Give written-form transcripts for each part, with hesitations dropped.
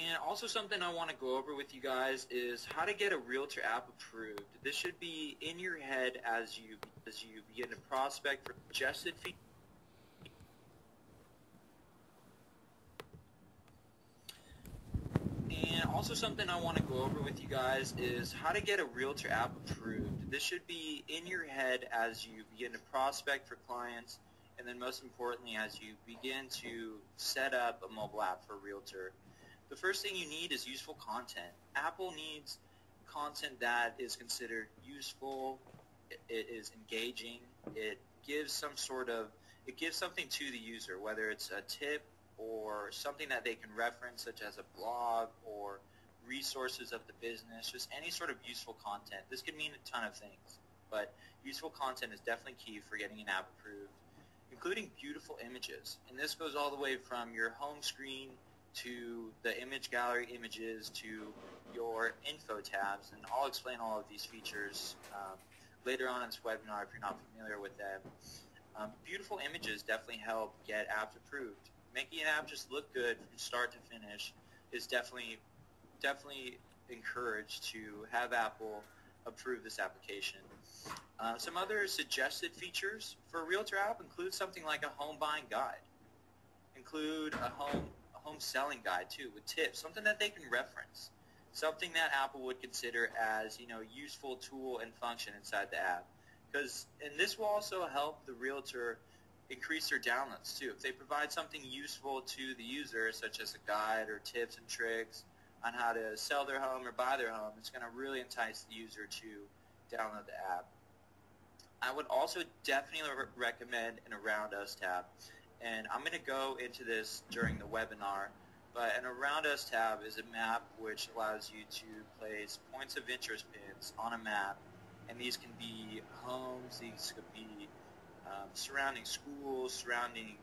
And also something I want to go over with you guys is how to get a Realtor app approved. This should be in your head as you begin to prospect for suggested features. And also something I want to go over with you guys is how to get a Realtor app approved. This should be in your head as you begin to prospect for clients, and then most importantly as you begin to set up a mobile app for a Realtor. The first thing you need is useful content. Apple needs content that is considered useful, it is engaging, it gives something to the user, whether it's a tip or something that they can reference, such as a blog or resources of the business, just any sort of useful content. This could mean a ton of things, but useful content is definitely key for getting an app approved, including beautiful images. And this goes all the way from your home screen to the image gallery images to your info tabs, and I'll explain all of these features later on in this webinar if you're not familiar with them. Beautiful images definitely help get apps approved. Making an app just look good from start to finish is definitely encouraged to have Apple approve this application. Some other suggested features for a Realtor app include something like a home buying guide. Include a home selling guide too, with tips, something that they can reference, something that Apple would consider as useful tool and function inside the app. And this will also help the Realtor increase their downloads too. If they provide something useful to the user, such as a guide or tips and tricks on how to sell their home or buy their home, it's going to really entice the user to download the app. I would also definitely recommend an Around Us tab. And I'm going to go into this during the webinar, but an Around Us tab is a map which allows you to place points of interest pins on a map, and these can be homes, these could be surrounding schools, surrounding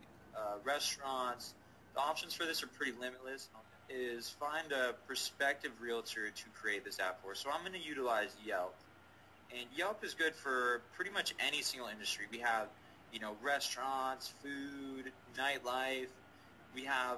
restaurants. The options for this are pretty limitless. Is find a prospective realtor to create this app for. So I'm going to utilize Yelp, and Yelp is good for pretty much any single industry. We have restaurants, food, nightlife. We have,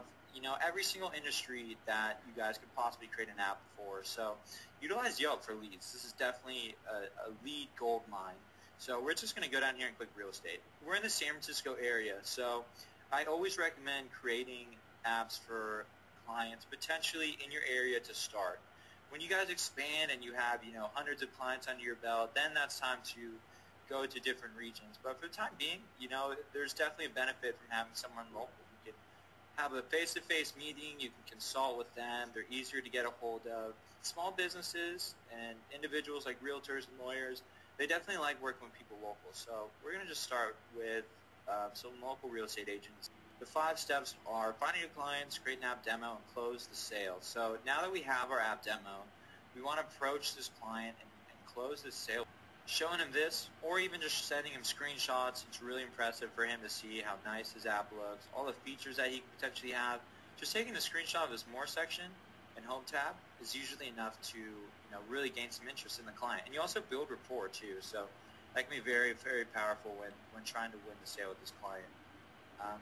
every single industry that you guys could possibly create an app for. So utilize Yelp for leads. This is definitely a lead gold mine. So we're just going to go down here and click real estate. We're in the San Francisco area, so I always recommend creating apps for clients potentially in your area to start. When you guys expand and you have, hundreds of clients under your belt, then that's time to go to different regions. But for the time being, there's definitely a benefit from having someone local. You can have a face-to-face meeting, you can consult with them, they're easier to get a hold of. Small businesses and individuals like realtors and lawyers, they definitely like working with people local. So we're going to just start with some local real estate agents. The 5 steps are finding your clients, create an app demo, and close the sale. So now that we have our app demo, we want to approach this client and close this sale. Showing him this, or even just sending him screenshots, it's really impressive for him to see how nice his app looks, all the features that he could potentially have. Just taking a screenshot of his More section and Home tab is usually enough to really gain some interest in the client. And you also build rapport too, so that can be very, very powerful when trying to win the sale with this client.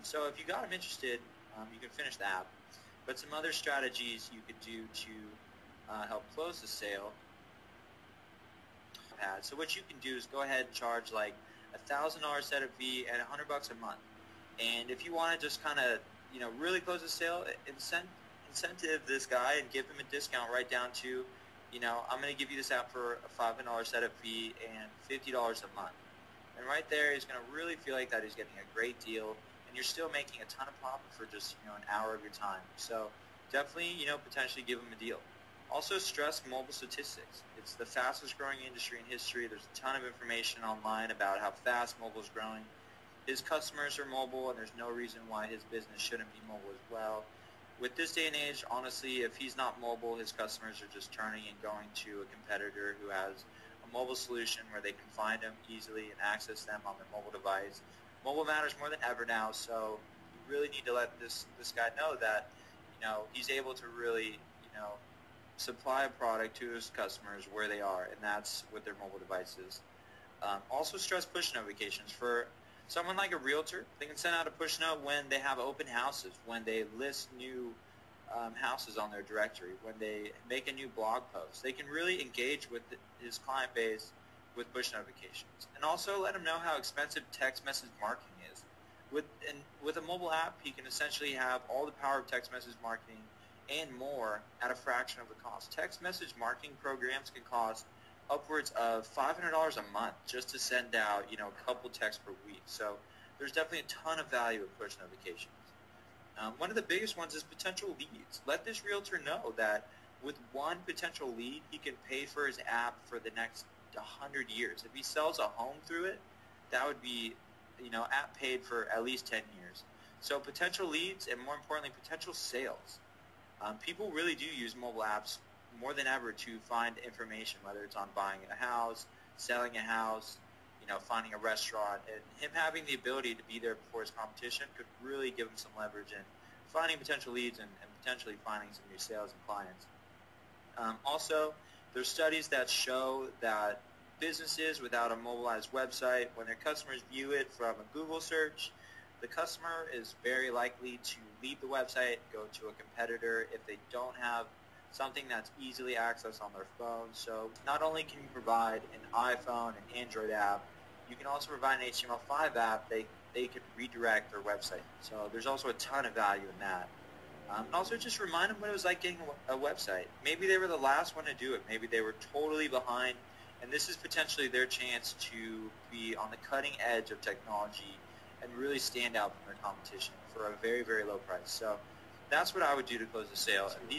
So if you got him interested, you can finish the app. But some other strategies you could do to help close the sale. So what you can do is go ahead and charge like $1,000 setup fee and $100 a month. And if you want to just kind of really close the sale, incentive this guy and give him a discount right down to I'm going to give you this app for a $500 setup fee and $50 a month. And right there, he's going to really feel like that he's getting a great deal, and you're still making a ton of profit for just an hour of your time. So definitely potentially give him a deal. Also stress mobile statistics. It's the fastest growing industry in history. There's a ton of information online about how fast mobile is growing. His customers are mobile, and there's no reason why his business shouldn't be mobile as well. With this day and age, honestly, if he's not mobile, his customers are just turning and going to a competitor who has a mobile solution where they can find them easily and access them on their mobile device. Mobile matters more than ever now, so you really need to let this guy know that he's able to really supply a product to his customers where they are, and that's with their mobile devices. Also stress push notifications. For someone like a realtor, they can send out a push note when they have open houses, when they list new houses on their directory, when they make a new blog post. They can really engage with his client base with push notifications, and also let him know how expensive text message marketing is. With a mobile app, he can essentially have all the power of text message marketing and more at a fraction of the cost. Text message marketing programs can cost upwards of $500 a month just to send out, a couple texts per week. So there's definitely a ton of value in push notifications. One of the biggest ones is potential leads. Let this realtor know that with one potential lead, he can pay for his app for the next 100 years. If he sells a home through it, that would be, app paid for at least 10 years. So potential leads, and more importantly, potential sales. People really do use mobile apps more than ever to find information, whether it's on buying a house, selling a house, finding a restaurant. And him having the ability to be there before his competition could really give him some leverage in finding potential leads and potentially finding some new sales and clients. Also, there's studies that show that businesses without a mobilized website, when their customers view it from a Google search, the customer is very likely to leave the website, go to a competitor if they don't have something that's easily accessed on their phone. So not only can you provide an iPhone and Android app, you can also provide an HTML5 app. They can redirect their website. So there's also a ton of value in that. And also just remind them what it was like getting a website. Maybe they were the last one to do it. Maybe they were totally behind, and this is potentially their chance to be on the cutting edge of technology and really stand out from their competition for a very, very low price. So that's what I would do to close the sale. And these